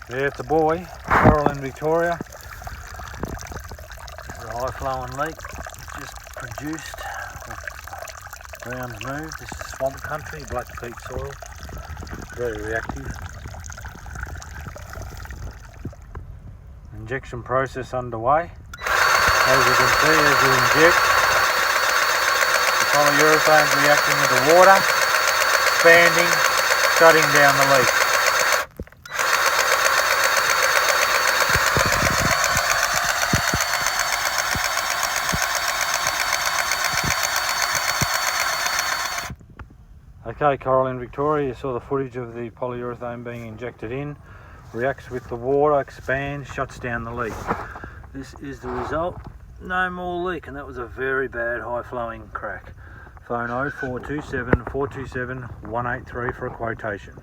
There's the buoy, Coral in Victoria. The high flowing leak just produced. Ground's moved. This is swamp country, black peat soil, very reactive. Injection process underway. As you can see, as you inject, the polyurethane reacting with the water, expanding, shutting down the leak. Okay, Coral in Victoria, you saw the footage of the polyurethane being injected in, reacts with the water, expands, shuts down the leak. This is the result. No more leak, and that was a very bad high flowing crack. Phone 0427 427 183 for a quotation.